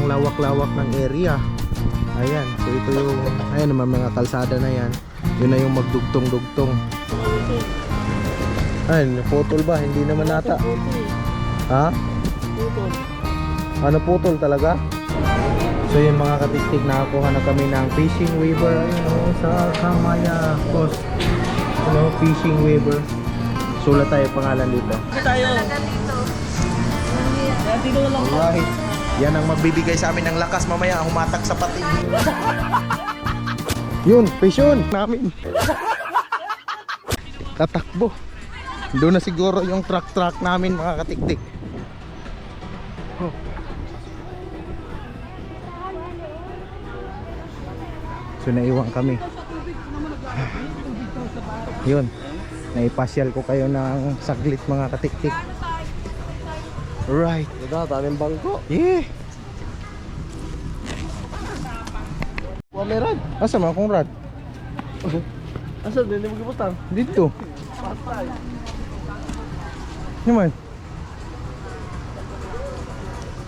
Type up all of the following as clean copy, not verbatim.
ang lawak-lawak ng area. Ayan, so ito yung, ayan naman mga kalsada na yan. Yun na yung magdugtong-dugtong. Ayun, putol ba? Hindi naman nata. Ha? Putol. Ano putol talaga? So yun mga katiktik, nakakuha na kami ng fishing waiver. Ayun o, sa Kamaya Coast. Ano, fishing waiver. Sulat tayo pangalan dito. Tayo. Dito lang. Alright. Yan ang magbibigay sa amin ng lakas mamaya humatak sa pating. Yun, passion namin. Tatakbo. Doon na siguro yung truck namin mga katiktik. Oh. So naiwan kami. Yun. Naipasyal ko kayo ng saglit mga katiktik. Right. Ito, daming bangko. Yeah. Wala may rad. Asa man akong rad? Asa, hindi mo giputang. Dito. Patay. Naman.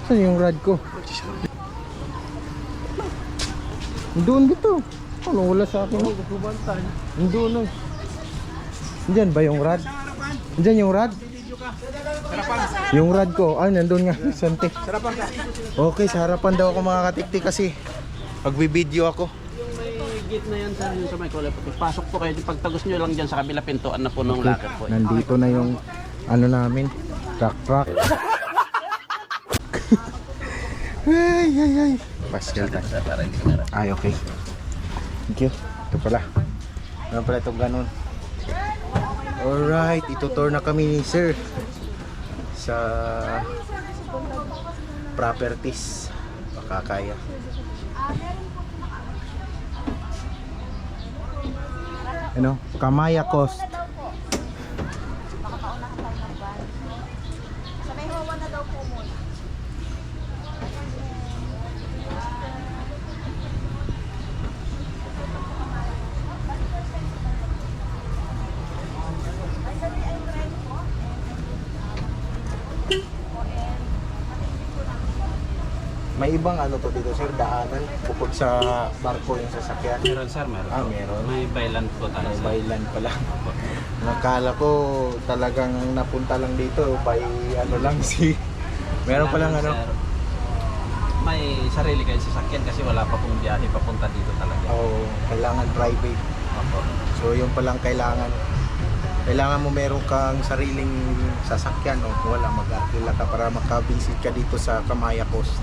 Saan yung rad ko? Doon dito. Ano wala sa akin? Gubantay. Doon. Diyan ba yung rad? Diyan yung rad? Yung rad ko. Ay, nandun nga. Sante. Okay, sa harapan daw ako mga katiktik kasi pagbibideo ako. Yung may gate na yan sir, yung sa may kulay puti. Pasok po kayo, pagtagos nyo lang dyan sa kabila pintuan na po ng Okay, locker po. nandito na yung ano namin. Truck. Ay. Pasyal tayo. Para hindi kamera. Ay, okay. Thank you. Ito pala. Ano pala itong ganun. Alright, itutour na kami ni sir sa properties. Baka kaya. Ano? Kamaya Coast. Sa may hawa na daw po muna. May ibang ano to dito sir, daanan bukod sa barko yung sasakyan. Meron sir, meron. Ah, meron. May byland po tayo May sir. baylan pala. Nakala ko talagang napunta lang dito by ano lang si meron palang ano. Sir, may sarili kayong sasakyan kasi wala pa pong biyahe papunta dito talaga. Oh, kailangan private. Opo. So yung palang kailangan mo meron kang sariling sasakyan o wala mag-arkila ka para makabisit ka dito sa Kamaya Coast.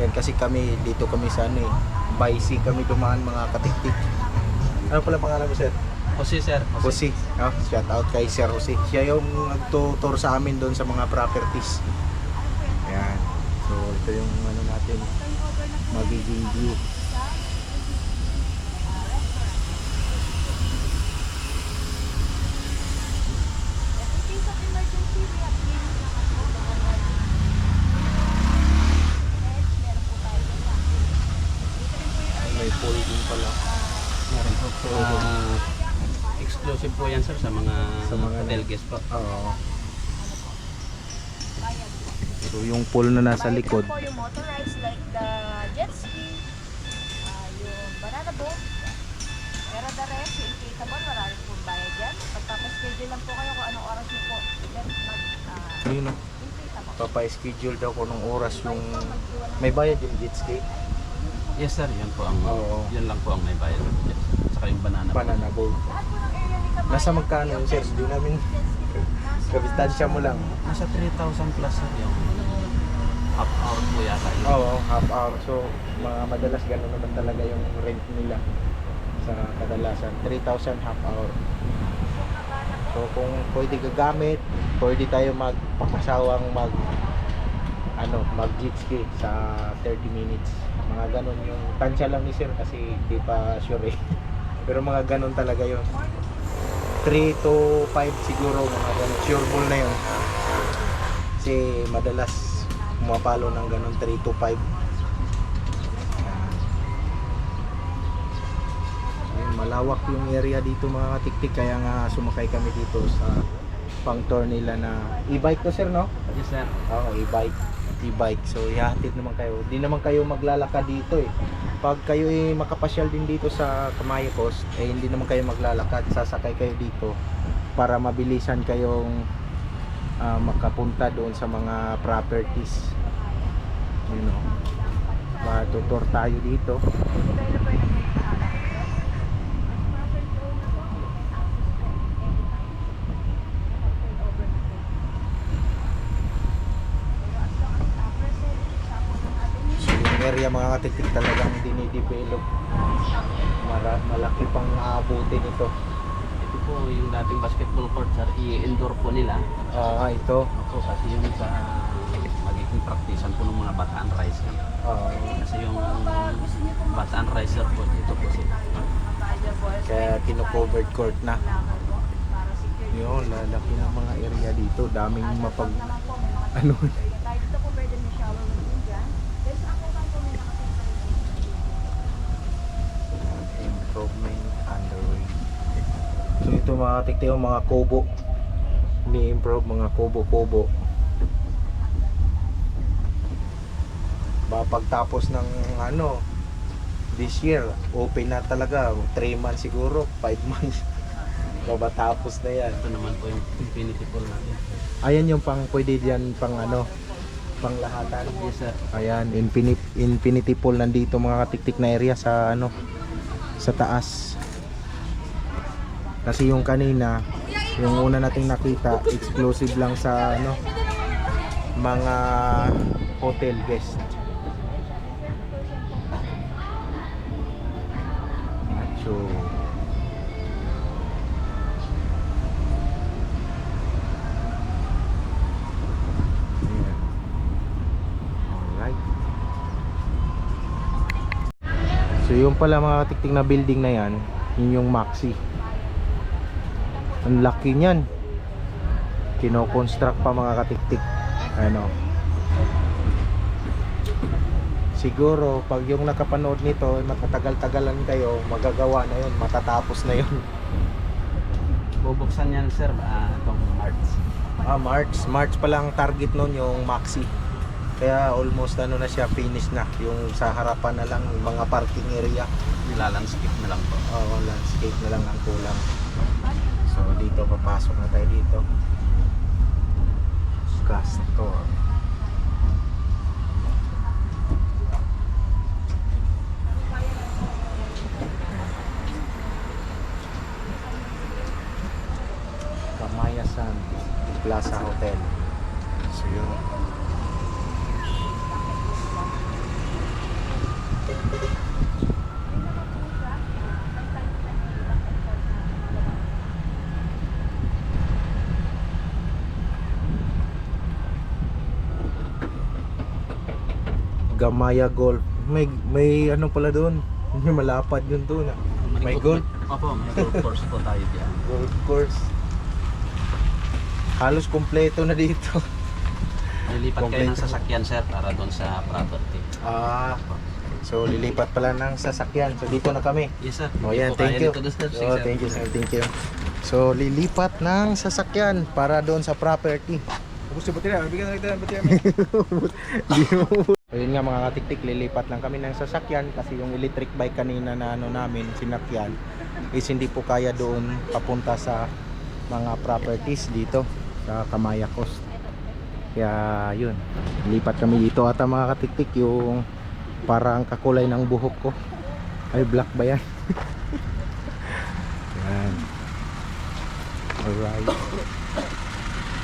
Yan kasi kami dito kami sa ano by sea kami dumaan mga katiktik. Ano pala pangalan mo sir? Jose sir. Jose. Oh, shout out kay Sir Jose. Siya yung nagtutur sa amin doon sa mga properties. Ayan. So ito yung ano natin magiging view. In case of emergency, we have clinic naman po. Meron po tayo dyan. Dito rin po yung May pool din pala. Meron po. Exclusive po yan sir sa mga hotel guest po. Oo. So yung pool na nasa bayad likod. lang po yung motorized like the jet ski, yung banana boat. Pero the rest, yung inflatable, wala rin po bayad dyan. Pagpapaschedule lang po kayo kung anong oras nyo po. Then, Yun o. inflatable. Papa-schedule daw kung anong oras yung may bayad yung jet ski. Yes sir, yun po ang Oo. yun lang po ang may bayad. Saka yung banana. Banana boat. Lahat po ng area ni Kamaya. Nasa magkano yung sir? Di namin kabistansya mo lang. Nasa 3,000 plus sir yung half hour po yata yun. Oo, half hour. So, mga madalas gano'n naman talaga yung rent nila sa kadalasan. 3,000 half hour. So, kung pwede gagamit, pwede tayo magpapasawang mag jet ski sa 30 minutes. Mga ganon yung tansya lang ni sir kasi di pa sure eh. Pero mga ganon talaga yun. 3 to 5 siguro, mga ganon. Sure ball na yun. Kasi madalas pumapalo ng ganon 3 to 5. Ayun, malawak yung area dito mga katiktik, kaya nga sumakay kami dito sa pang tour nila na e-bike to sir, no? Yes sir. Oo, e-bike. e-bike. So ihahatid naman kayo. Di naman kayo maglalakad dito eh. Pag kayo makapasyal din dito sa Kamaya Coast, hindi naman kayo maglalakad. Sasakay kayo dito para mabilisan kayong makapunta doon sa mga properties. You know, matutor tayo dito. So yung area mga katitik talagang dinidevelop. Malaki pang aabutin ito. Ito po yung dating basketball court, sir. I-indoor po nila. Ito. Opo, kasi yung sa magiging praktisan po ng mga Bataan Riser. Kasi yung Bataan Riser po, dito po sila. Kaya kino-covered court na. Yun, lalaki ng mga area dito. Daming mapag... Ano? Dito po pwede may shower room dyan. There's ako lang po may Improvement underway. So ito mga tiktik yung mga kubo. Ni-improve mga kubo-kubo. Pagtapos ng this year, open na talaga. 3 months siguro, 5 months. Tapos na yan. Ito naman po yung infinity pool natin. Ayan yung pang pwede diyan pang pang lahatan. Yes, sir. Ayan, infinity pool nandito mga katiktik na area sa sa taas. Kasi yung kanina, yung una nating nakita, exclusive lang sa mga hotel guest. So so yung pala mga katiktik na building na yan, yun yung Maxi. Ang laki niyan. Kino-construct pa mga katiktik. Siguro pag yung nakapanood nito, matatagal-tagalan kayo, magagawa na yun, matatapos na yun. Bubuksan yan, sir, itong March. March pa lang target nun yung Maxi. Kaya almost na siya, finish na. Yung sa harapan na lang, yung mga parking area. Nilalandscape na lang po. Landscape na lang ang kulang. So dito, papasok na tayo dito. Gas store. Kamaya San Plaza Hotel. So yun. Gamaya Golf. May ano pala doon. May malapad yun doon. May golf. Opo, may golf course po tayo dyan. Golf course. Halos kompleto na dito. Nilipat kayo ng Kompleto. sasakyan, sir, para doon sa property. So lilipat pala ng sasakyan. So dito na kami. Yes, sir. Oh, yan, thank you. Thank you, sir. Thank you. So lilipat ng sasakyan para doon sa property. Gusto ba tira? Bigyan na kita ng battery. So yun nga mga katiktik, lilipat lang kami ng sasakyan kasi yung electric bike kanina na namin sinakyan is hindi po kaya doon papunta sa mga properties dito sa Kamaya Coast. Kaya yun, lipat kami dito at mga katiktik, yung parang kakulay ng buhok ko ay black ba yan? Yan. Alright,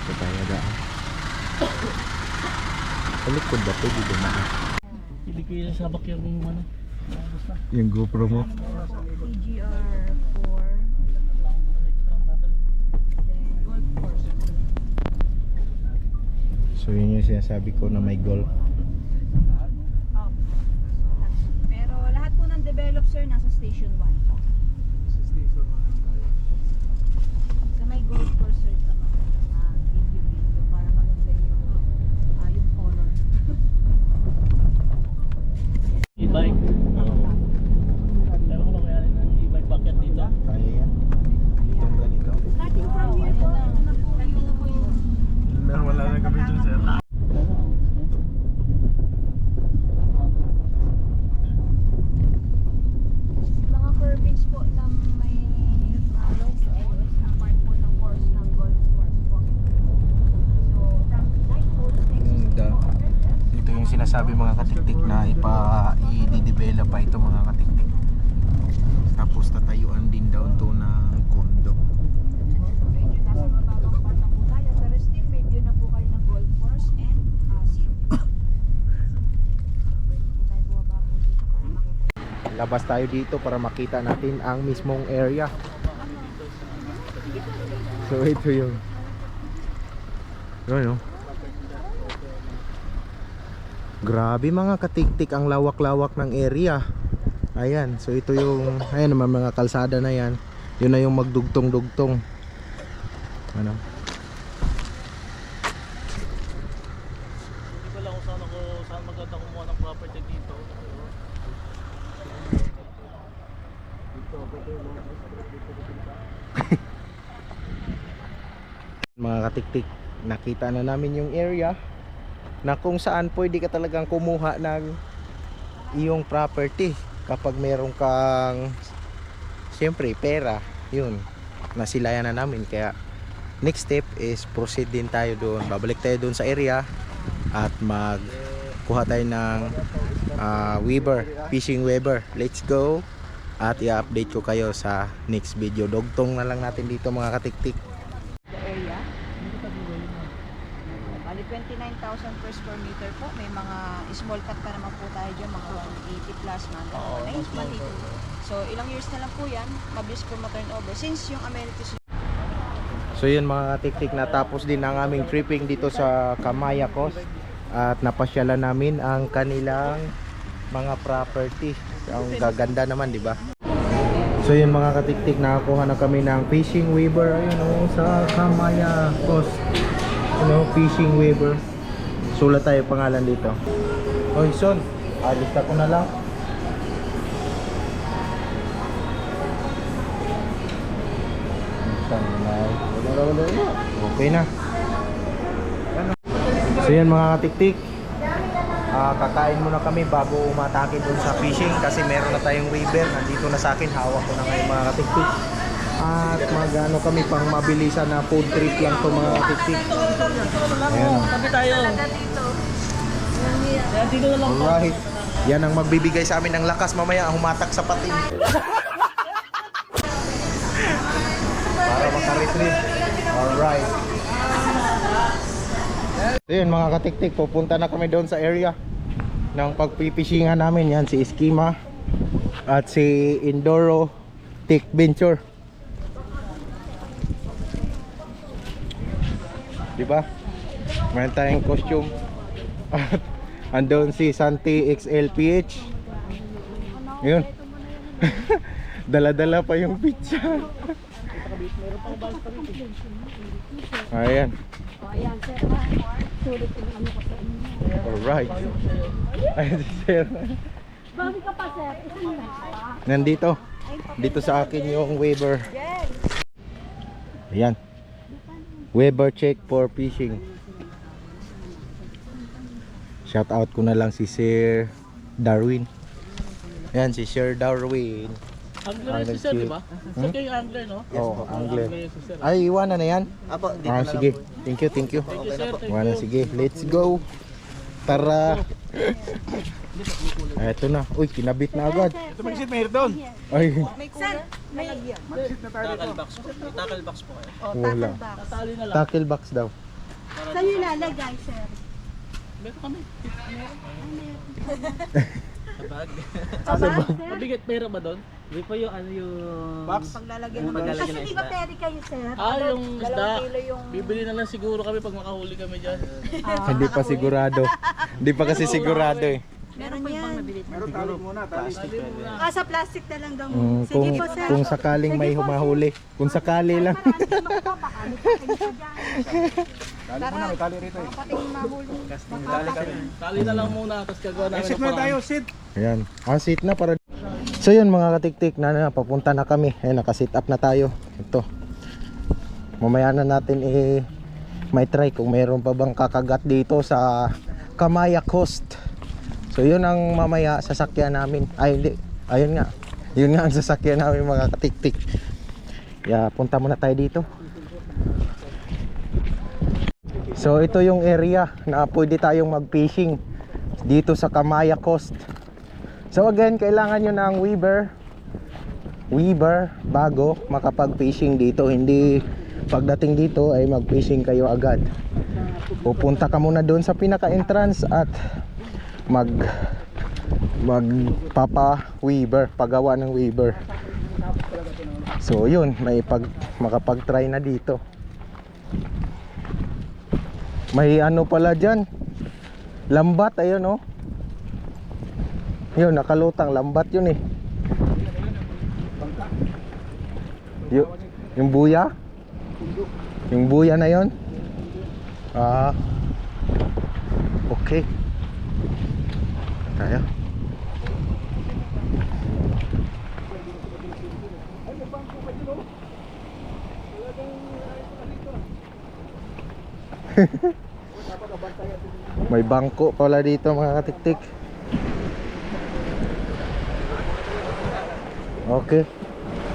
so tayo daan sa likod ba ito? Dito na Hindi ko yung sabak yung yung GoPro mo. PGR 4. So yun yung sinasabi ko na may golf. Pero lahat po ng develop, sir, nasa station 1 po. Sa may golf course, sir, sa mga video para maganda yung color. e-bike. Ewan ko lang kaya rin ng e-bike bucket dito. Kaya yan. Itong ganito. Starting from here po, ito na po yung Meron wala nang gabi dyan, sir. sabi mga katiktik na i-develop pa ito mga katiktik. Tapos tatayuan din daw ito ng kondo. Medyo nasa mababang part na po tayo, pero still may view na po kayo ng golf course and sea view. Pwede po tayo bumaba po dito para makita. Labas tayo dito para makita natin ang mismong area. So ito yung yun, no? Grabe mga katiktik, ang lawak-lawak ng area. Ayan, so ito yung ayan naman mga kalsada na yan. Yun na yung magdugtong-dugtong. Ano? Hindi ko lang kung saan maganda kumuha ng property dito. Mga katiktik, nakita na namin yung area na kung saan pwede ka talagang kumuha ng iyong property kapag meron kang siyempre pera. Yun, nasilayan na namin. Kaya next step is proceed din tayo doon, babalik tayo doon sa area at magkuha tayo ng Weber, fishing Weber. Let's go at i-update ko kayo sa next video. Dugtong na lang natin dito mga katiktik. The area. Bali 29,000 per square meter po. May mga small cut pa naman po tayo dyan, mga 180 plus, mga 192. So ilang years na lang po yan, mabilis po ma-turn over since yung amenities. So yun mga katiktik, natapos din ang aming tripping dito sa Kamaya Coast at napasyalan namin ang kanilang mga property. Ang gaganda naman, di ba? So yun mga katiktik, nakakuha na kami ng fishing Weber ayun oh, sa Kamaya Coast. Fishing Weber. Sulat tayo pangalan dito. Oy son, alista ko na lang. Okay na. So yan mga katiktik, kakain muna kami bago umatake doon sa fishing kasi meron na tayong Weber. Nandito na sa akin, hawak ko na ngayon mga katiktik. At magano kami pang mabilisan na food trip lang to mga katiktik. Ayan. Tabi tayo. Kaya dito na lang. Alright. Yan ang magbibigay sa amin ng lakas mamaya humatak sa pating. Para makaretrieve. Alright. So yun mga katiktik, pupunta na kami doon sa area ng pagpipishingan namin. Yan si Eskima at si Indoro Tech Venture. Diba? Mayroon tayong costume. At andun si Santi XLPH. Yun. Dala-dala pa yung pizza. Ayan. Alright. Ayan si Sir. Nandito. Dito sa akin yung Weber. Ayan. Weber check for fishing. Shout out ko na lang si Sir Darwin. Ayan si Sir Darwin. Angler si Sir, di ba? Sir kayo angler, no? Oo, angler. Angler si Sir. Ay, iwanan na yan? Apo, dito na lang Sige. po. Thank you, thank you. Thank you, sir. Thank Iwanan, you. sige. Let's go. Tara. Eto na. Uy, kinabit na agad. Ito mag-sit, mahirap doon. Ay, May cooler? Lalagyan. Mag-sit na tayo dito. Tackle box. Tackle box po kayo. wala. Tatali na lang. Tackle box daw. Saan yung lalagay, sir? Meron kami. Sa bag. Sa bag, sir? Mabigat pera ba doon? Di pa yung ano yung... Box? Paglalagyan Yung ng paglalagyan Kasi ng di ba isda. pwede kayo, sir? Yung isda. 2 kilo yung... Bibili na lang siguro kami pag makahuli kami dyan. Hindi pa sigurado. Hindi pa kasi sigurado eh. Meron pa ibang nabili. Meron tali muna, tali. Sa plastic na lang daw. Sige Kung, po, sir. kung sakaling may humahuli. Kung sakali lang. Tali muna, may tali rito eh. Pating mahuli. Tali kami. Tali na lang muna, tapos gagawa namin Sit ng muna paraan. tayo, sit. Ayan. Seat na para. So yun mga katiktik, papunta na kami. Ayan, naka-sit up na tayo. Ito. Mamaya na natin may try kung meron pa bang kakagat dito sa Kamaya Coast. So yun ang mamaya sasakyan namin. Ay hindi. Ayun nga. Yun nga ang sasakyan namin mga katiktik. Kaya punta muna tayo dito. So ito yung area na pwede tayong mag-fishing. dito sa Kamaya Coast. So again, kailangan nyo ng Weaver bago makapag-fishing dito. Hindi pagdating dito ay mag-fishing kayo agad. Pupunta ka muna doon sa pinaka-entrance at magpapa-weaver, pagawa ng weaver. So yun, makapag-try na dito. May ano pala dyan, lambat, ayun oh. Yun, nakalutang lambat yun eh. Yung buya? Yung buya na yun? Ah, okay. Tayo. May bangko pala dito mga katiktik. Okay.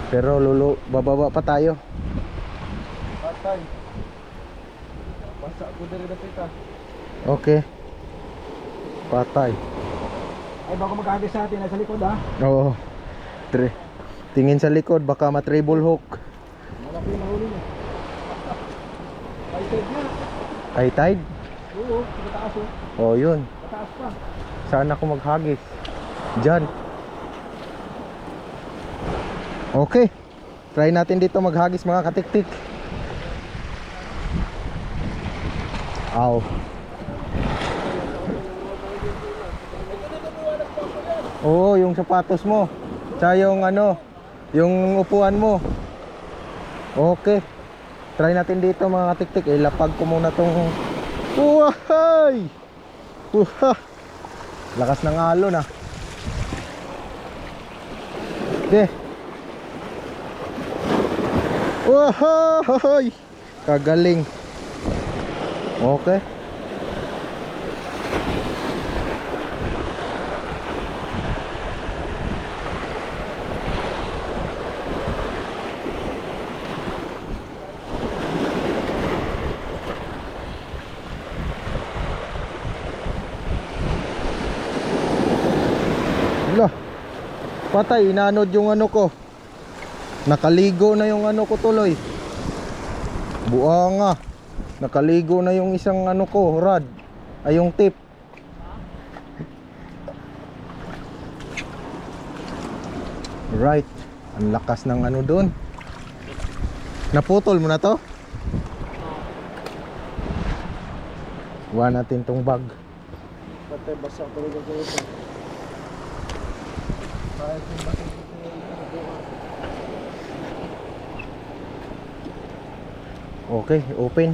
Pero bababa pa tayo. Patay. Basa ko diri dapita. Okay. Patay. Ay baka magkagis sa atin sa likod ha. Oo. Tingin sa likod baka ma-treble hook. Malaki na huli niya. Ay tide na. High tide? Oo, mataas oh. Oh, yun. Mataas pa. Saan ako maghagis? Diyan. Okay. Try natin dito maghagis mga katiktik. Aw. Oo, yung sapatos mo. Tsaka yung ano, yung upuan mo. Okay. Try natin dito mga katiktik. Ilapag ko muna tong... Uwahay! Uha! Lakas ng alon ah. Okay. Uwahay! Kagaling. Okay. Lah, patay, inanod yung ano ko. Nakaligo na yung ano ko tuloy. Buanga. Nakaligo na yung isang ano ko, rod. Ay yung tip. Right. Ang lakas ng ano doon. Naputol mo na to? Kuha natin tong bag. Patay basa ko rin dito. Okay, open.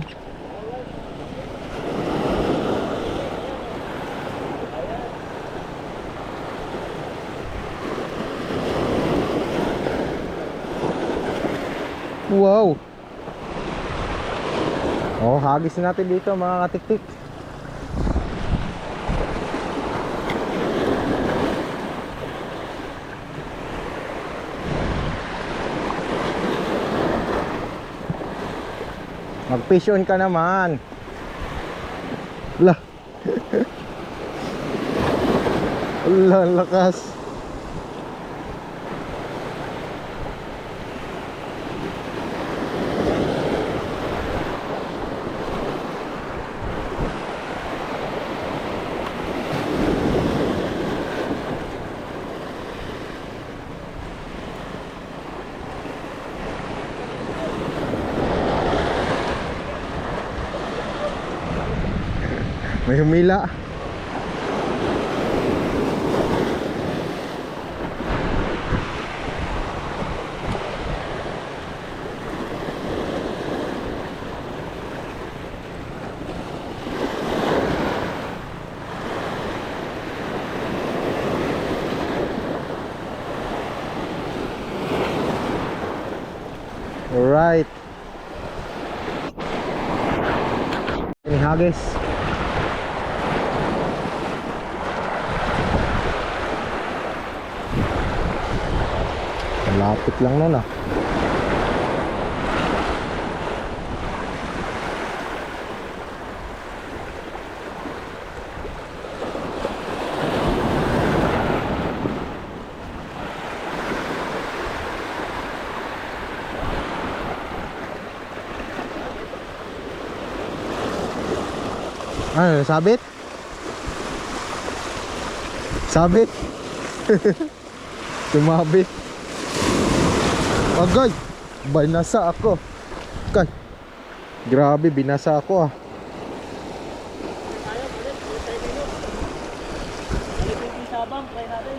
Wow. Oh, hagis natin dito mga katiktik. Mag-fish on ka naman. Lah. Allah, lakas. May humila. Alright. Ini hagis. Lapit lang nun ah. Ano, sabit? Sabit? Sumabit. Agay! Binasa ako. Kay. Grabe, binasa ako ah. Tayo, ulit 10 minutes. Balik yung sabang, try natin.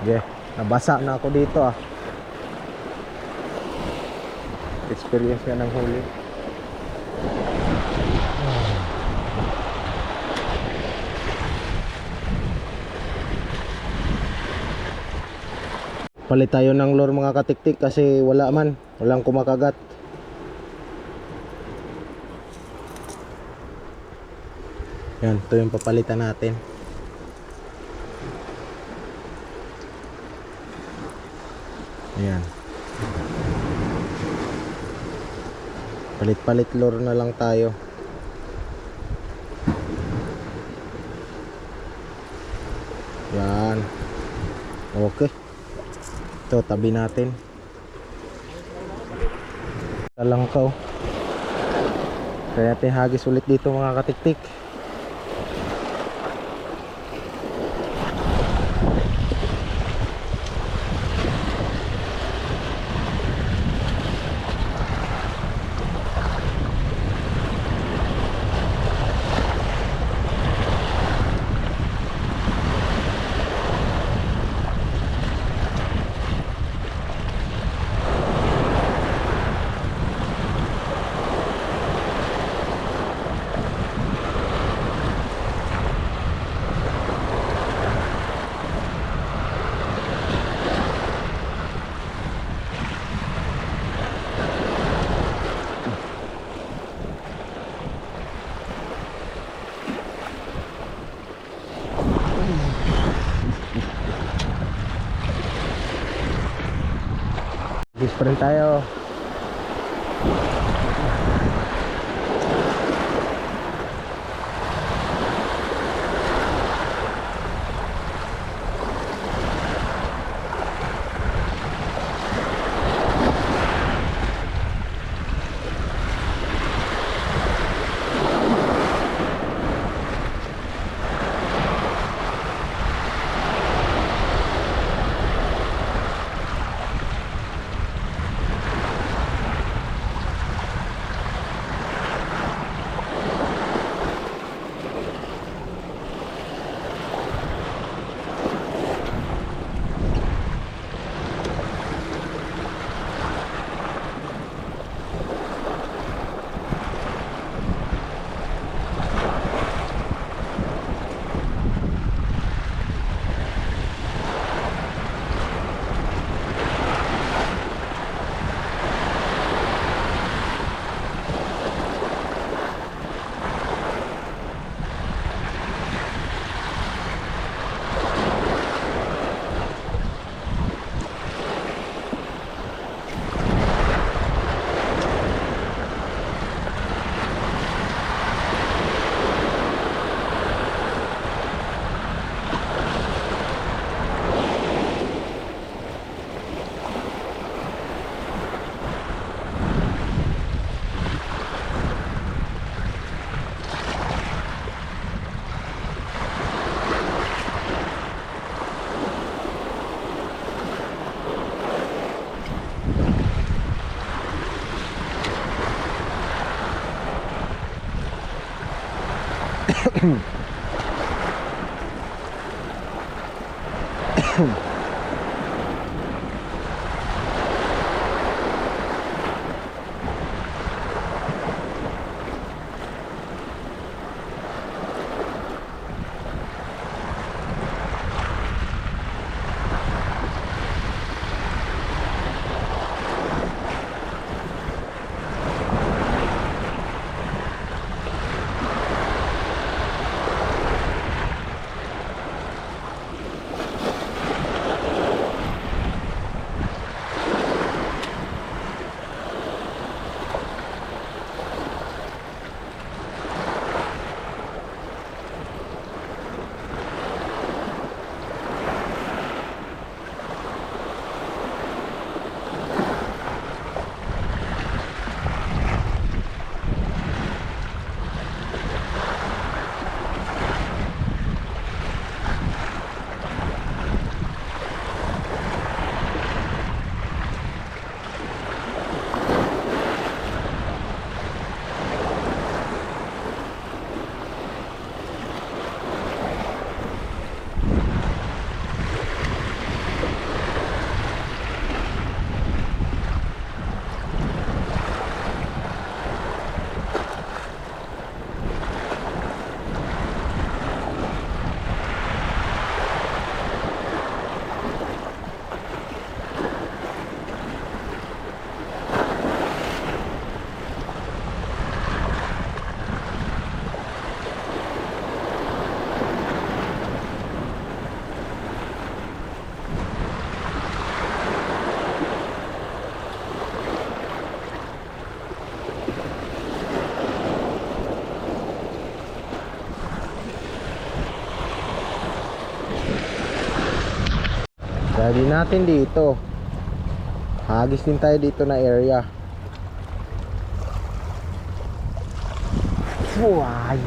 Yeah, nabasa na ako dito ah. Experience nga ng huli. Palit tayo ng lure mga katiktik kasi walang kumakagat. Yan, ito yung papalitan natin. Ayan. Palit-palit lure na lang tayo. Yan. Okay. Ito, tabi natin. Talangkaw. Kaya natin hagis ulit dito mga katiktik. Hagis pa rin tayo. Kaya din natin dito. Hagis din tayo dito na area. Buhay.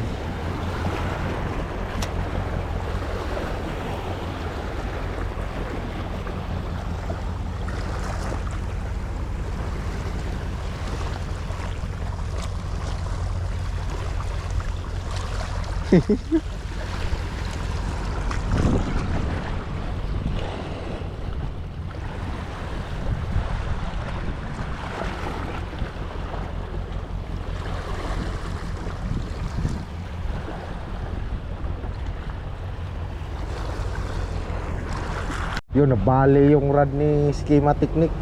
Yun, nabali yung rod ni Schema Technique.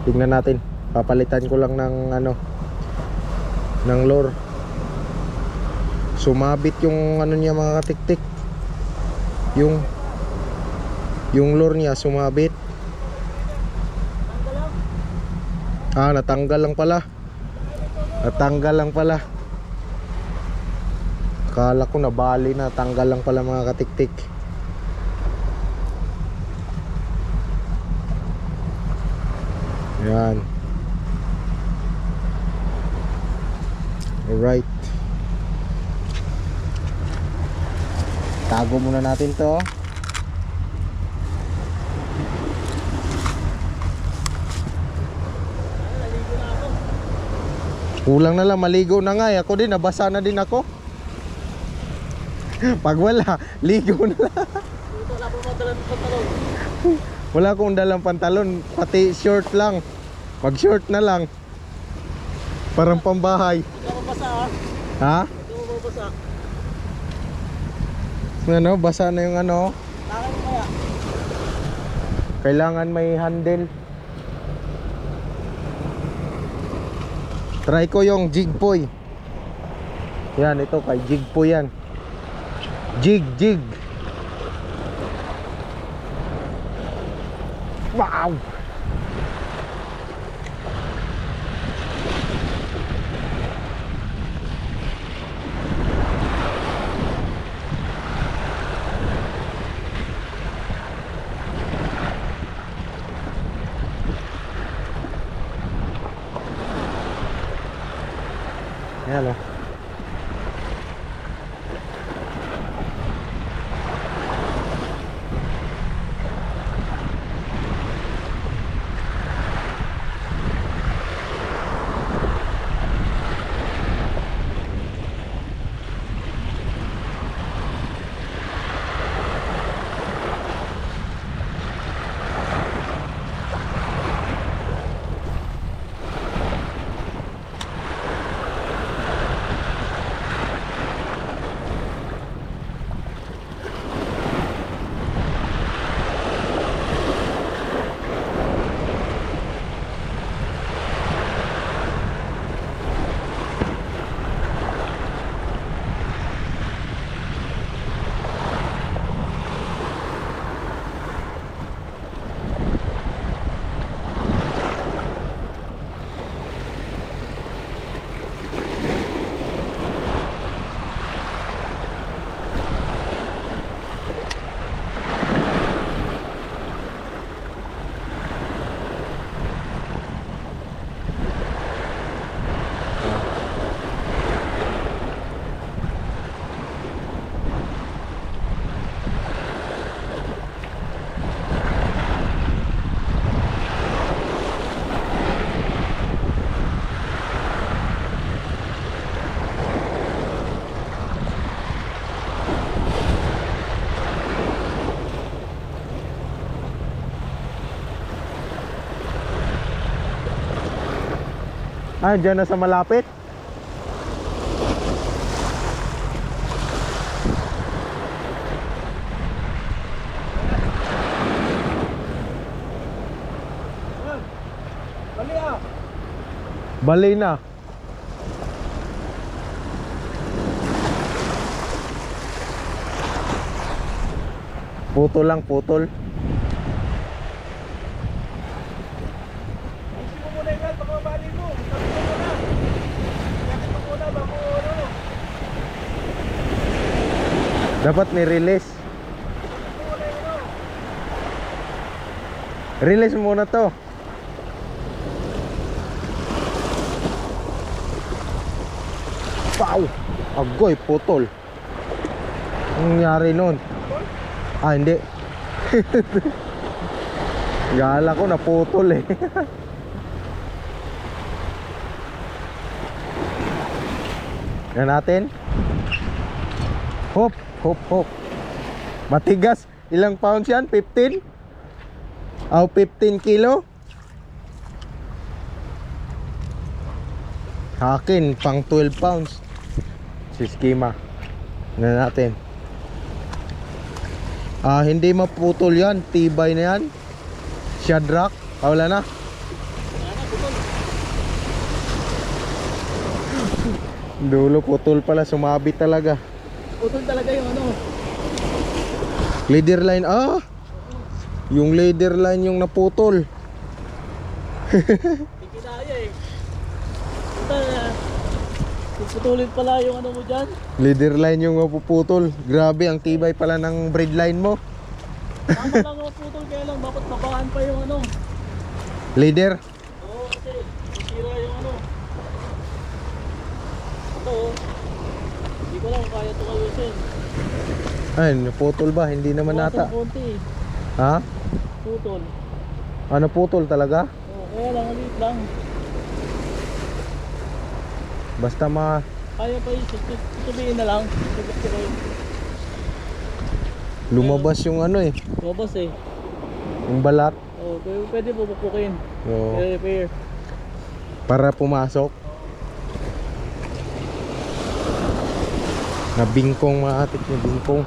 Tingnan natin. Papalitan ko lang ng ano, ng lure. Sumabit yung ano niya mga katiktik. Yung lure niya sumabit. Ah, natanggal lang pala. Natanggal lang pala. Akala ko nabali na, tanggal lang pala mga katiktik. Yan. Alright. Tago muna natin to. Kulang na lang, maligo na nga eh. Ako din, nabasa na din ako. Pag wala, ligo na lang. Wala po madalang pantalon. Wala akong dalang pantalon, pati short lang. Pag short na lang. Parang pambahay. Hindi ka mabasa ha. Ha? Hindi mo mabasa. Ano, basa na yung ano. Takay mo kaya. Kailangan may handle. Try ko yung jigpoy. Yan, ito kay jigpoy yan. Jig. Wow! Ayan o. Ah, dyan na sa malapit. Bali ah. Bali na. Putol lang, putol. Ayusin mo muna yan. Baka mabali mo. Sabi mo muna. Yakit mo muna bago ano. Dapat ni-release. Muna yun ano. Release mo muna to. Pow! Agoy, putol. Anong nangyari nun? Ah, hindi. Gala ko naputol eh. Yan natin. Hop, hop, hop. Matigas. Ilang pounds yan? 15? Oh, 15 kilo. Akin, pang 12 pounds. Si Skima. Yan natin. Ah, hindi maputol yan. Tibay na yan. Shadrack. Ah, wala na. Dulo putol pala. Sumabit talaga. Putol talaga yung ano. Leader line. Ah! Yung leader line yung naputol. Hindi kinaya eh. Puta na. Putulin pala yung ano mo dyan. Leader line yung mapuputol. Grabe, ang tibay pala ng braid line mo. Tama lang ang putol, kaya lang bakit mabahan pa yung ano. Leader. Oo, kasi masira yung ano. Ito oh. Hindi ko lang kaya ito kayusin. Ay, naputol ba? Hindi naman Buwasan nata. konti eh. Ha? Putol. Ano putol talaga? Oo, kaya lang, ulit lang. Basta Kaya pa yun, tutubiin na lang. lumabas yung ano eh. Mabas eh. Yung balat. Oo, pwede po pupukin. Oo. Repair. Para pumasok. Nabingkong mga atik na bingkong.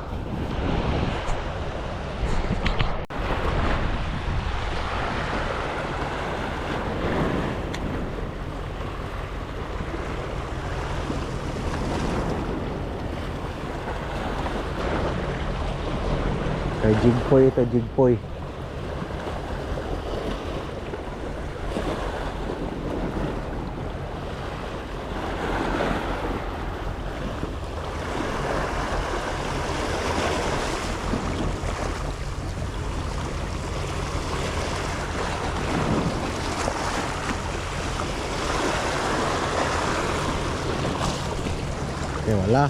Kay Jigpoy ito, Jigpoy. Eh, wala.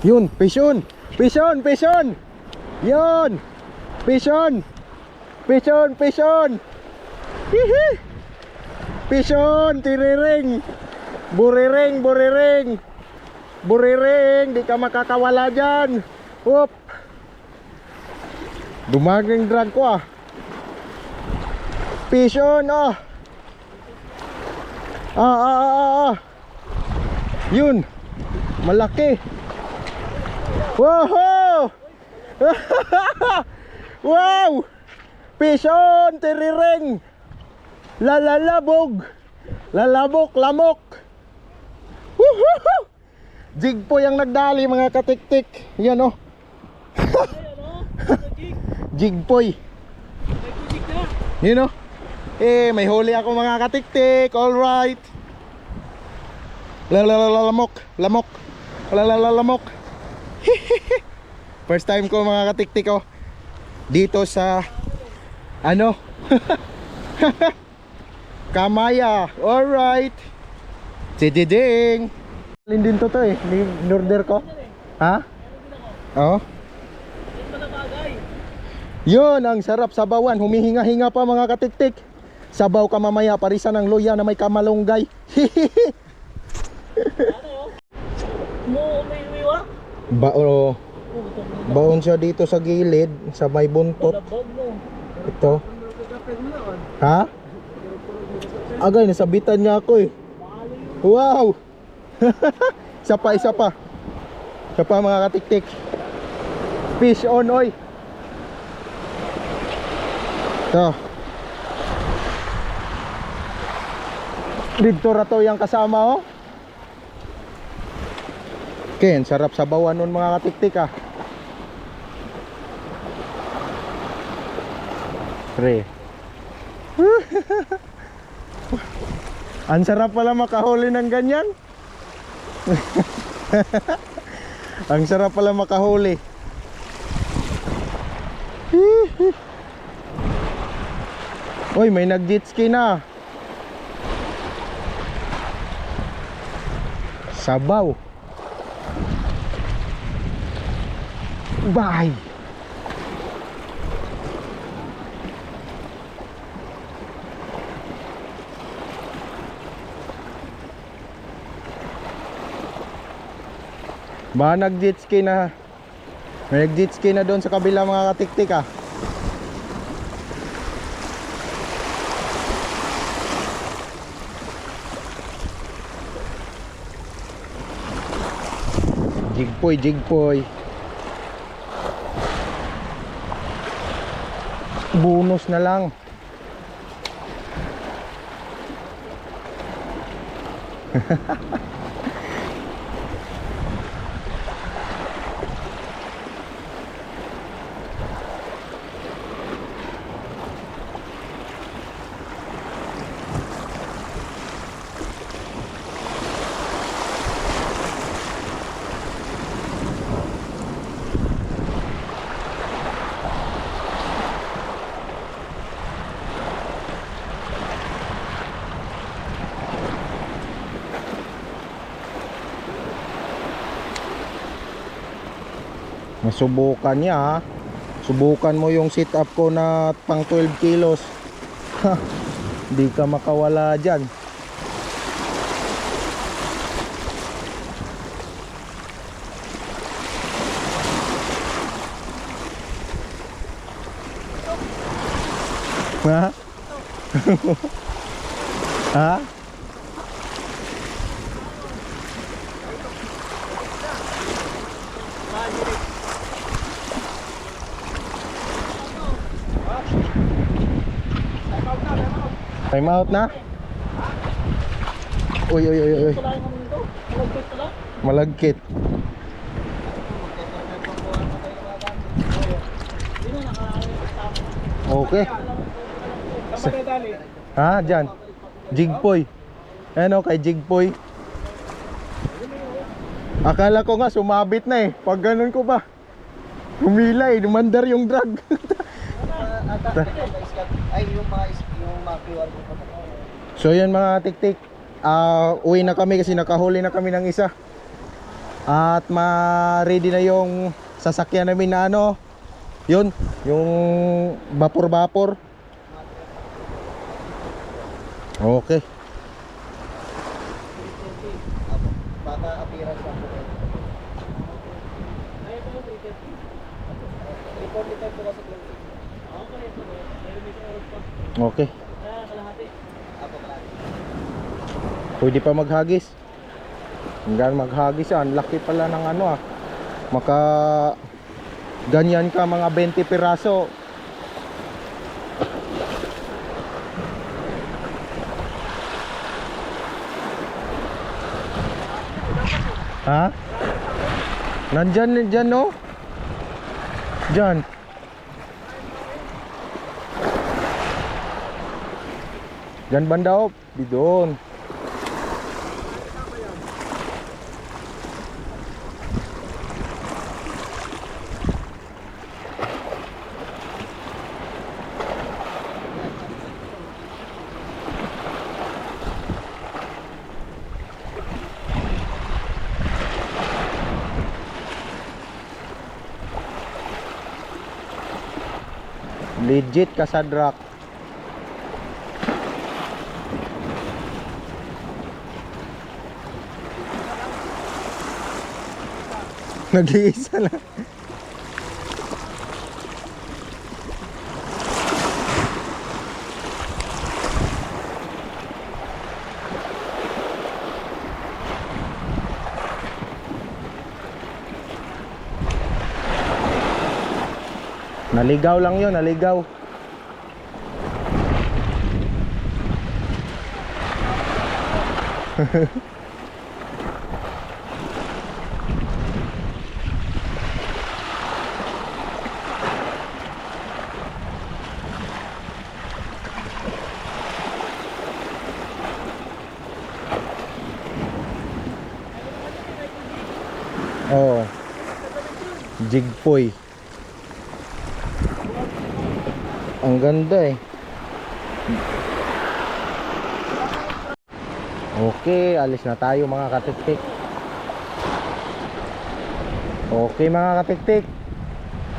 Yun, pison! Pison! Pison! Yun! Pison! Pison! Pison! Hihi! Pison! Tiriring! Buriring! Buriring! Buriring! Di ka makakawala dyan! Whoop! Dumagang drag ko ah! Pison! Oh! Yun! Malaki! Wow! Wow! Pison, tiriring. Lalalabog. Lalabok, lamok. Woohoo! Jigpoy ang nagdali mga katiktik. Yan oh. Jigpoy. Yun oh. Eh, may huli ako mga katiktik. All right. Lalalamok, lamok. Lalalamok. First time ko mga katiktik ko dito sa ano Kamaya. Alright. Tididing. Alin din to eh. In-order ko. Ha? Oo. Yun ang sarap sabawan. Humihinga-hinga pa mga katiktik. Sabaw ka mamaya. Parisan ng luya na may kamalunggay. Bao, baon siya dito sa gilid, sa may buntot. Ito. Ha? Agay, nasabitan niya ako eh. Wow! Isa pa, isa pa. Isa pa mga katiktik. Fish on oy. Ito. Dito rato yung kasama oh. Okay, ang sarap sa bawan nun mga katiktik ah. Pre. Ang sarap pala makahuli ng ganyan. Ang sarap pala makahuli. Uy, may nag-jet ski na. Sabaw. Bye. Ba nag-jet ski na. May nag-jet ski na doon sa kabila mga katiktik ah. Jigpoy, jigpoy. Bonus na lang. Masubukan niya ha. Subukan mo yung sit up ko na pang 12 kilos. Di ka makawala dyan. Ha? Ha? Time out na? Uy, uy, uy, uy. Malagkit. Okay. Ha, dyan. Jigpoy. Ano kay Jigpoy? Akala ko nga sumabit na eh. Pag ganun ko ba? Humila eh. Dumandar yung drag. Ay, yung mga QR ko. So yun mga tiktik, uwi na kami kasi nakahuli na kami ng isa. At ma-ready na yung sasakyan namin na ano, yun, yung vapor-vapor. Okay. Baka appearance lang po. Okay. Pwede pa maghagis. Hanggang maghagis ang laki pala ng ano ah. Maka ganyan ka mga 20 piraso. Ha? Nandyan, dyan no? Dyan. Dyan banda oh. Di doon. Legit kasadrak. Nag-iisa lang. Naligaw lang yun, naligaw. Oo. Jigpoy. Ang ganda eh. Okay, alis na tayo mga katiktik. Okay mga katiktik.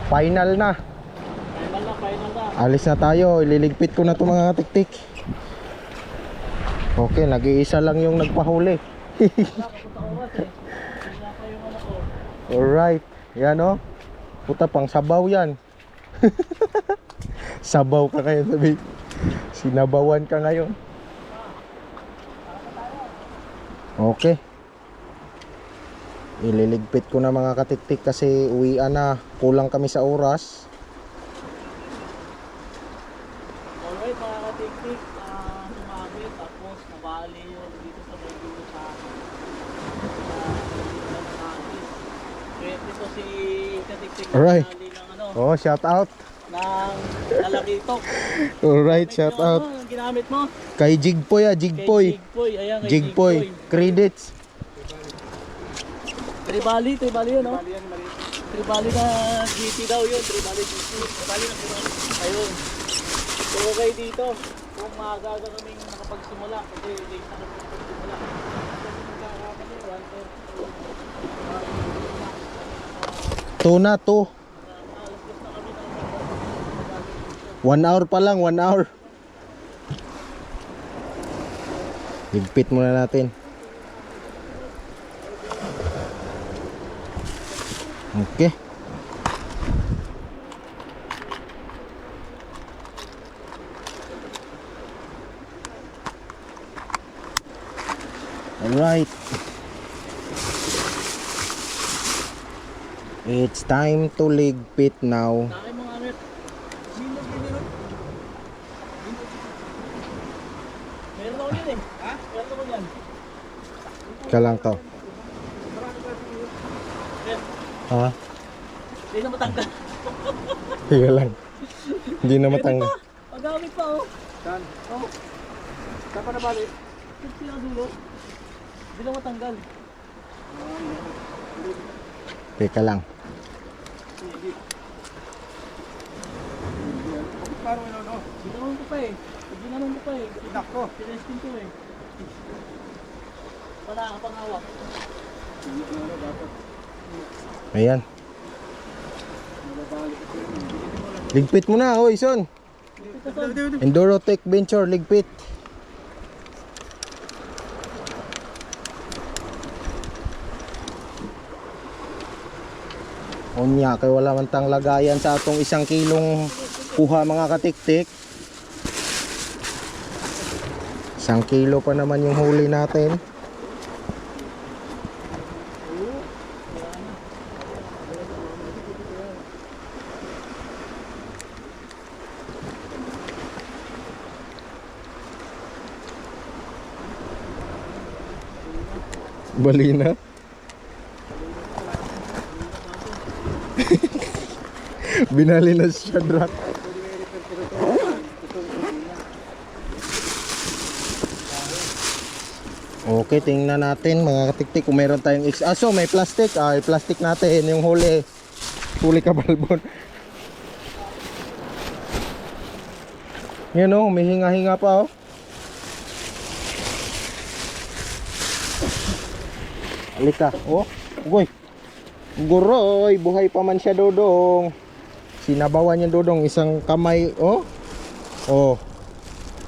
Final na. Final na. Alis na tayo, ililigpit ko na to mga katiktik. Okay, nag-iisa lang yung nagpahuli. Alright, yan o. Puta pang sabaw yan. Sabaw ka ngayon, sabi. Sinabawan ka ngayon. Okay. Ililigpit ko na mga katiktik kasi uwian na. Kulang kami sa oras. Alright mga katiktik, sumabit tapos nabali yun dito sa medyo sa kaya dito si katiktik Alright. nali ng ano, Oh, shout out. ng talakitok. Alright, shout out. Ano, ang ginamit mo? Kay Jigpoy ah, Kay Jigpoy. Jigpoy, ayan kay Jigpoy. Credits. Tribali yun, no? Tribali na GT daw yun, Tribali GT. Tribali na Tribali. Ayun. So okay dito, kung maaga kaming nakapagsimula, kasi late na kami nakapagsimula. Tuna to. 1 hour pa lang, 1 hour. Ligpit muna natin. Okay. Alright. It's time to ligpit now. Dami mga amit. Meron ako yan eh. Ha? Meron ako yan. Ka lang to. Ha? Hindi na matanggal. Higa lang. Hindi na matanggal. Magamit pa oh. Saan? Oh. Saan pa nabali? Ito yung dulo. Hindi na matanggal. Teka lang. Parang ano, no? Ginanon ko pa eh. Ginanon ko pa eh. Inak ko. Tinesting ko eh. Wala ka pang hawak. Ayan. Ligpit mo na, oy, son. Endurotech Venture, ligpit. Onya, kay wala man tang lagayan sa atong 1 kilong kuha mga katiktik. 1 kilo pa naman yung huli natin. Bali na. Binali na si Shadrack. Okay, tingnan natin mga katiktik kung meron tayong aso, may plastic. Plastic natin yung huli. Huli kabalbon. Yan o, may hinga-hinga pa o. Halika. Oh, ugoy. Guroy, buhay pa man siya, Dodong. Sinabawan niya, Dodong, 1 kamay. Oh. Oh.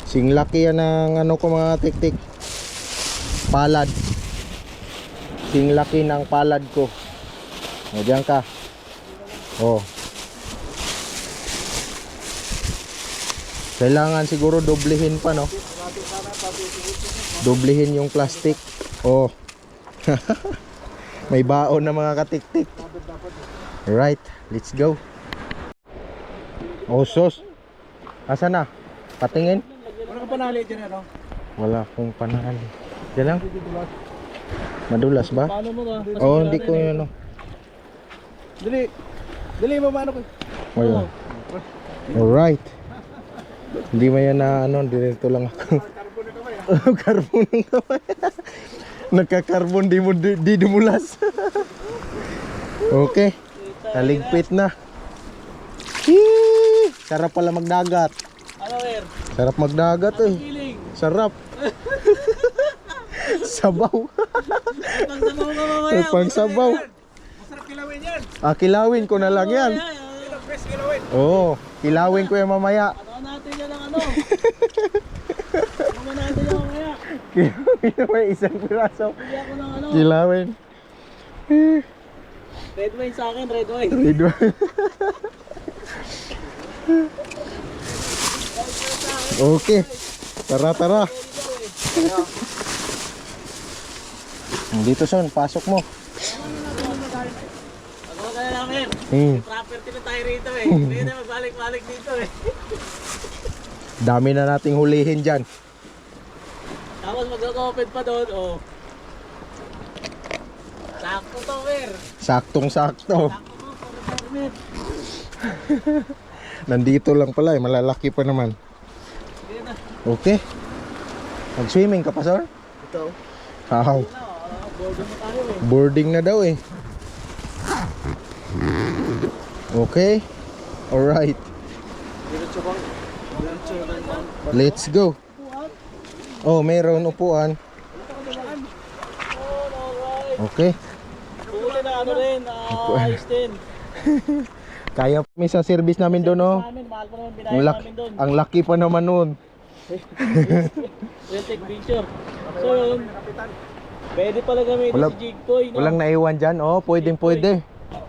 Sing laki yan ng ano ko mga tiktik. Palad. Sing laki ng palad ko. O, diyan ka. Oh. Kailangan siguro doblehin pa, no? Doblehin yung plastic. Oh. May baon na mga katiktik. Right, let's go. Oh, sos. Asa na? Patingin? Wala ka panali dyan, ano? Wala akong panahali. Diyan lang. Madulas ba? Paano mo ba? Oh, hindi ko yun. Ano. Dali. Dali, mamano ko. Wala. Alright. Hindi mo yan na ano, direto lang ako. Carbon ng kamay. Nagka-carbon, di dumulas. Okay. Naligpit na. Hee! Sarap pala magdagat. Ano, Wer? Sarap magdagat eh. Feeling. Sarap. Sabaw. Pagsabaw ka mamaya. Pang sabaw. Masarap kilawin yan. Kilawin ko na lang yan. Fresh kilawin. Oo, kilawin ko yan mamaya. Ano natin yan ang ano? Ano natin yan mamaya? Kilawin naman isang piraso. Hindi ako ng ano. Kilawin. Red wine sa akin, red wine. Red wine. Okay. Tara, tara. Dito son, pasok mo. Ako kaya namin. Property na tayo rito eh. Hindi na magbalik-balik dito eh. Dami na nating hulihin dyan. Tapos mag-open pa doon, oh. Sakto to, Wer. Saktong sakto. Sakto to, for permit. Nandito lang pala eh, malalaki pa naman. Sige na. Okay. Mag-swimming ka pa, sir? Ito. Wow. Boarding na tayo eh. Boarding na daw eh. Okay. Alright. Diretso bang? Diretso bang? Let's go. Oh, mayroon upuan. Okay. Buti na ano rin, ayos din. Kaya kami sa service namin doon, oh. Mahal pa naman Ang, binayad namin doon. ang laki pa naman noon. We'll take picture. So yun, pwede pala gamitin Wala- si Jigtoy, no? Walang naiwan dyan, oh. Pwedeng pwede.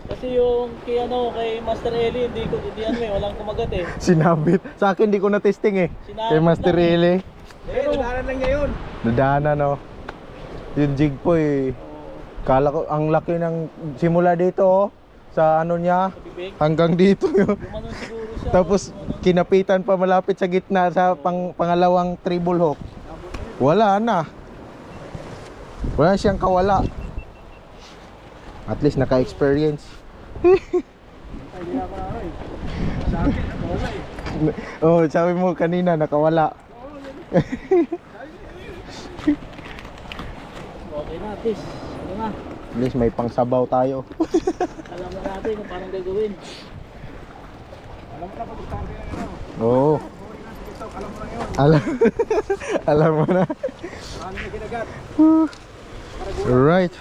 Kasi yung kay ano, kay Master Eli, hindi ano eh, walang kumagat eh. Sinabit. Sa akin, di ko na-testing eh. Sinabit Kay Master lang. Ele. Nadaanan lang niya yun. Nadaanan, no. Yung jig po eh. Kala ko, ang laki ng simula dito, oh. Sa ano niya, Bibig, hanggang dito yun. gumanon siguro siya. Tapos kinapitan pa malapit sa gitna sa pangalawang treble hook. Wala na. Wala siyang kawala. At least naka-experience. Oh, sabi mo kanina nakawala. Okay na, tis. Ano na, At least may pangsabaw tayo. alam na natin kung paano gagawin. Oo. Alam. Alam mo na. Alright.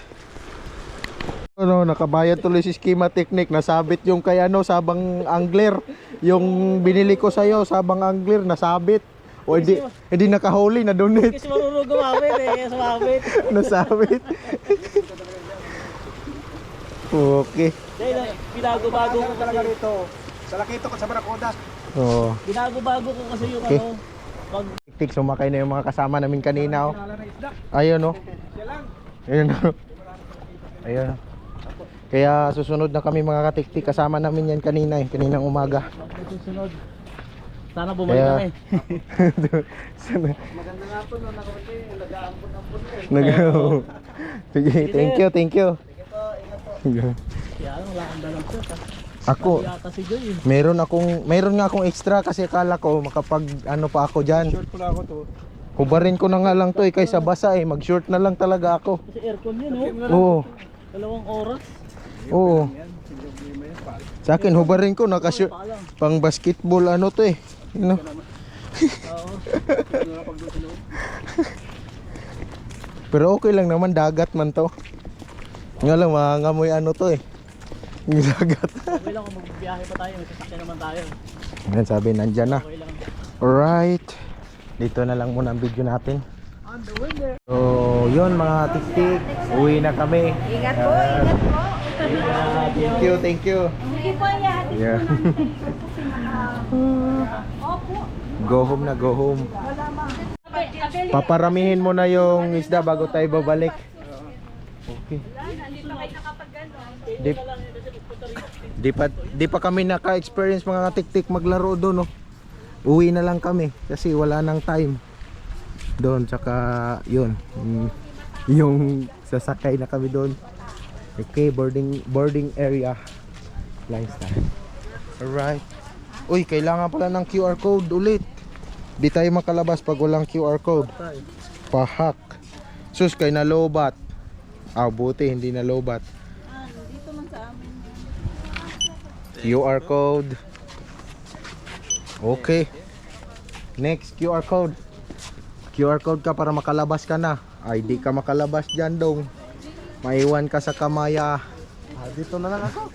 Ano, nakabayad tuloy si Schema Technique. Nasabit yung kay ano, sabang angler. Yung binili ko sa'yo, sabang angler, nasabit. O hindi nakahuli, na-donate. Kasi marunong gumamit eh, kaya sumabit. Nasabit. Okay. Dahil binago-bago ko Talaga kasi. rito. Sa Lakito ka sa Baracoda. Oh. Binago-bago ko kasi yung Okay. ano. Pag Tik, sumakay na yung mga kasama namin kanina. Oh. Nala na isda. Ayun oh. Siya lang. Ayun oh. Ayun oh. Kaya susunod na kami mga katiktik. Kasama namin yan kanina eh. Kaninang umaga. susunod. Sana bumalik Kaya- kami. Sana- Maganda nga po no, nakapati, nag-aampon-ampon eh. Sige, thank you, thank you. Sige po, ingat po. Kaya lang, wala akong dalang shirt ha. Ako, Yata si Joy eh. meron nga akong extra kasi akala ko makapag ano pa ako dyan. Short pala ako to. Hubarin ko na nga lang to eh kaysa basa eh. Mag-short na lang talaga ako. Kasi aircon yun oh. Oo, 2 oras. oo. Sa akin, hubarin ko naka-short. Paalam. Pang basketball ano to eh. You know? Oo. Pero okay lang naman, dagat man to. Nga lang, mangangamoy ano to eh. Yung dagat. Okay lang kung magbiyahe pa tayo, may sasakyan naman tayo. Yan sabi, nandyan na. Okay lang. Alright. Dito na lang muna ang video natin. So, yun mga tiktik. Uwi na kami. Ingat po, ingat po. Thank you, thank you. Sige po, yan. Yeah. Go home na, go home. Paparamihin mo na yung isda bago tayo babalik. Okay. Di pa kami naka-experience mga tiktik maglaro doon, no. Uwi na lang kami kasi wala nang time. Doon tsaka yun. Yung sasakay na kami doon. Okay, boarding area. Lifestyle. Alright. Uy, kailangan pala ng QR code ulit. Di tayo makalabas pag walang QR code. Pahak. Sus, kay nalobat. Ah, buti hindi nalobat. Dito man sa amin. QR code. Okay. Next, QR code. QR code ka para makalabas ka na. Ay, di ka makalabas dyan dong. Maiwan ka sa Kamaya. Dito na lang ako.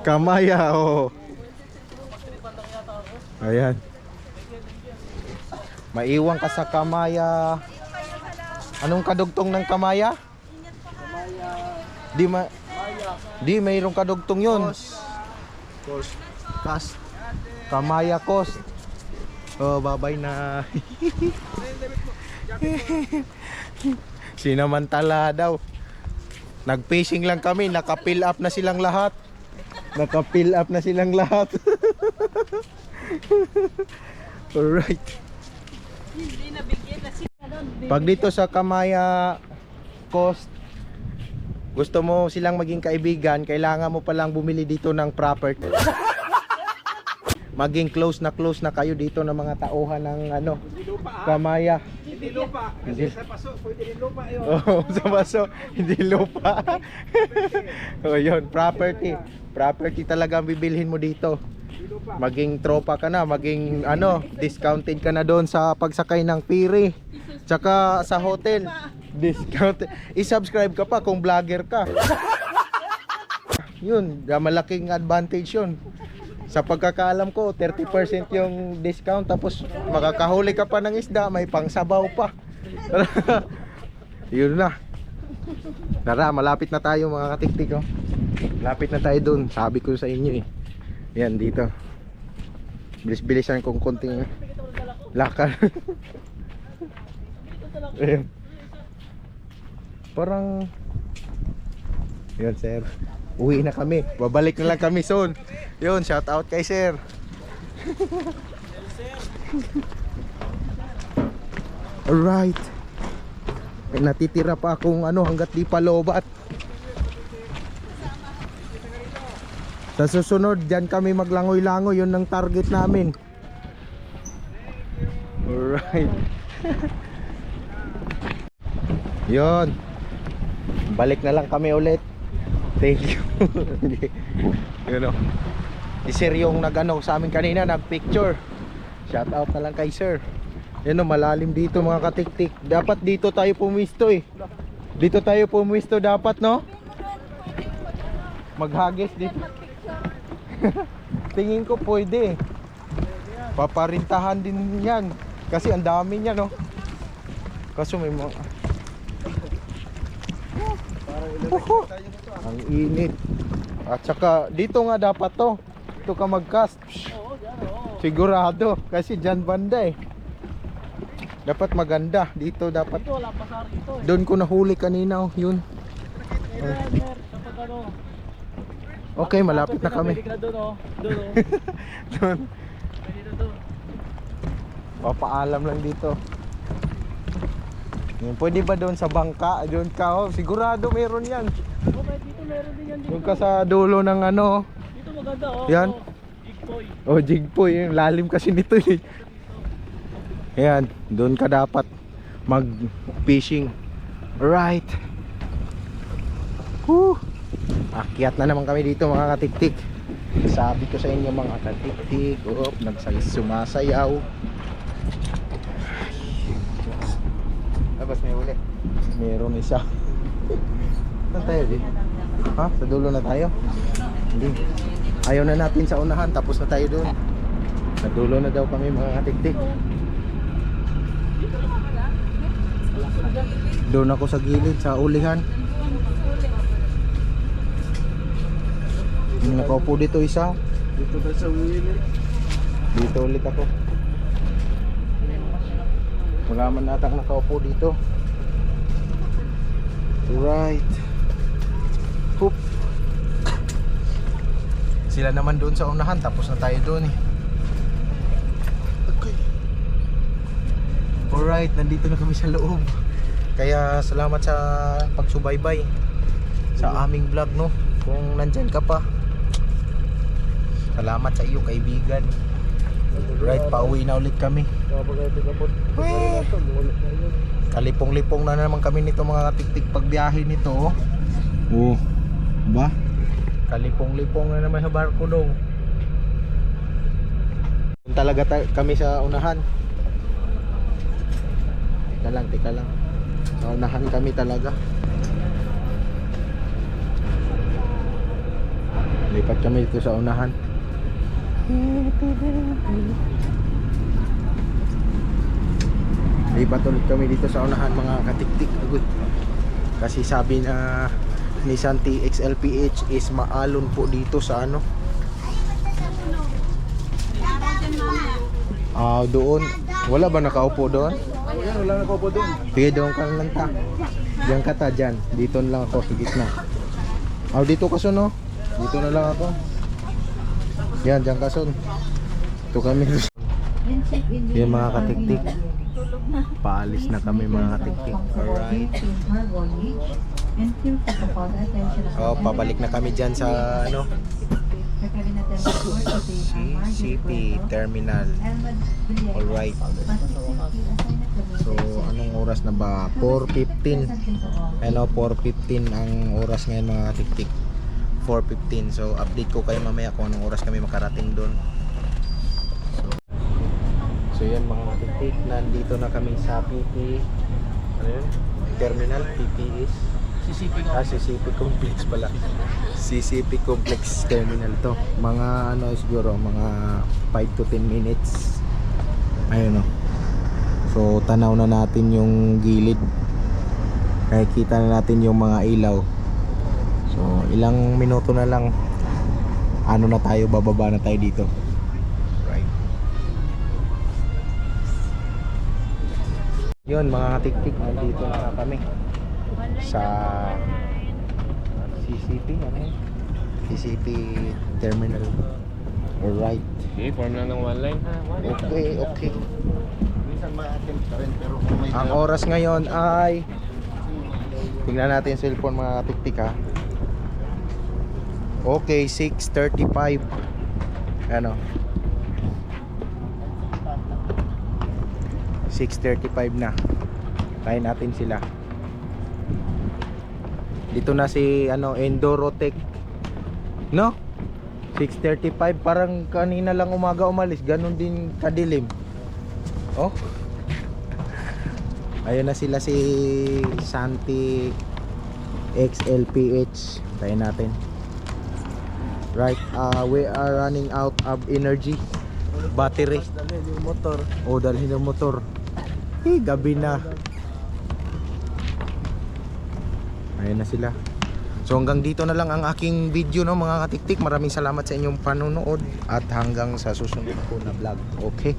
Kamaya, oh. Ayan. Maiwan ka sa Kamaya. Anong kadugtong ng Kamaya? Di mayroong kadugtong yun. Kas. Kamaya Coast. Oh, babay na. Sinamantala daw. Nag-fishing lang kami, naka-fill up na silang lahat. Naka-fill up na silang lahat. Alright. Pag dito sa Kamaya Coast, gusto mo silang maging kaibigan, kailangan mo palang bumili dito ng property. Maging close na kayo dito ng mga tauhan ng ano, Kamaya. Hindi lupa. Kasi sa paso, pwede rin lupa yun. Oo, sa baso, hindi lupa. O yun, property. Property talaga ang bibilhin mo dito. Maging tropa ka na, maging ano, discounted ka na doon sa pagsakay ng ferry. Tsaka sa hotel, discounted. I-subscribe ka pa kung vlogger ka. Yun, malaking advantage yun. Sa pagkakaalam ko, 30% yung discount, tapos makakahuli ka pa ng isda, may pangsabaw pa. Yun na. Tara, malapit na tayo mga katiktik, oh. Malapit na tayo dun, sabi ko sa inyo eh. Yan, dito. Bilis-bilisan kong konting lakad. Ayan. Parang yun, sir. Uwi na kami. Babalik na lang kami soon. Yun, shout out kay sir. Alright. May natitira pa akong ano hanggat di pa lobat. Sa susunod, dyan kami maglangoy-langoy. Yun ang target namin. Alright. Yun. Balik na lang kami ulit. Thank you. Yun o. Si sir yung nag-ano sa amin kanina, nag-picture. Shout out na lang kay sir. Yun o, malalim dito mga katiktik. Dapat dito tayo pumisto eh. Dito tayo pumisto dapat, no? Maghagis dito. Tingin ko pwede. Paparintahan din yan. Kasi ang dami niya, no? Kaso may mga ang init. At saka dito nga dapat to. Dito ka mag-cast. Sigurado. Kasi dyan banda eh. Dapat maganda. Dito dapat. Dito wala pasar dito eh. Doon ko nahuli kanina, oh. Yun. Okay, malapit na kami. Pwede ka doon oh. Doon oh. Doon. Pwede na doon. Papaalam lang dito. Yan, pwede ba doon sa bangka? Doon ka, oh. Sigurado meron yan. Oh, dito meron din yan dito. Doon ka sa dulo ng ano. Dito maganda oh. Yan. Oh, Jigpoy. Oh, jigpoy. Yung lalim kasi nito eh. Ayan, doon ka dapat mag-fishing. Alright. Woo! Akyat na naman kami dito mga katiktik. Sabi ko sa inyo mga katiktik. Oh, sumasayaw. Labas may uli. Meron isa. Saan tayo di? Ha? Sa dulo na tayo? Hindi. Ayaw na natin sa unahan. Tapos na tayo doon. Sa dulo na daw kami mga katiktik. Doon ako sa gilid, sa ulihan. Yung nakaupo dito isa. Dito tayo sa uwi. Dito ulit ako. Wala man natang nakaupo dito. Right. Hoop. Sila naman doon sa unahan, tapos na tayo doon eh. Okay. Alright, nandito na kami sa loob. Kaya salamat sa pagsubaybay sa aming vlog, no. Kung nandyan ka pa, salamat sa iyo kaibigan. Right, pauwi na ulit kami. Kalipong-lipong na naman kami nito mga katiktik pagbiyahe nito. Oh, ba? Kalipong-lipong na naman sa barko dong. Talaga kami sa unahan. Teka lang. Sa unahan kami talaga. Lipat kami dito sa unahan. Lipat ulit kami dito sa unahan mga katiktik. Agoy. Kasi sabi na Nissan TX-LPH is maalon po dito sa ano. Doon. Wala ba nakaupo doon? Wala nakaupo doon. Sige, doon ka lang ta. Diyan ka ta, dyan. Dito na lang ako sa gitna. Dito ka son, no? Dito na lang ako. Yan, dyan ka son. Ito kami. Yan mga katiktik. Paalis na kami mga katiktik. Alright. Pabalik na kami dyan sa ano, CCP Terminal. Alright. So anong oras na ba? 4:15. Ano, 4:15 ang oras ngayon mga katiktik. 4:15. So update ko kayo mamaya kung anong oras kami makarating doon. So yan mga katiktik, nandito na kami sa PP. Ano yun? Terminal, PP is CCP Complex pala. CCP Complex Terminal to. Mga ano siguro, mga 5 to 10 minutes. Ayun o. So tanaw na natin yung gilid. Nakikita na natin yung mga ilaw. So ilang minuto na lang, ano na tayo, bababa na tayo dito. Right. Yun mga katiktik, nandito na kami sa CCP, ano yun? CCP Terminal. Alright. Okay, form lang ng one line ha. Okay. Minsan ma-attempt ka rin pero kung may Ang oras ngayon ay, tingnan natin yung cellphone mga katiktik ha. Okay, 6:35. Ano? 6:35 na. Tayin natin sila. Dito na si ano, Endorotech. No? 6:35, parang kanina lang umaga umalis, ganun din kadilim. Oh. Ayun na sila si Santi XLPH. Tayin natin. Right, we are running out of energy. Battery. dalhin yung motor. Dalhin yung motor. Gabi na. Ayun na sila. So hanggang dito na lang ang aking video, no mga katiktik. Maraming salamat sa inyong panonood at hanggang sa susunod ko na vlog. Okay.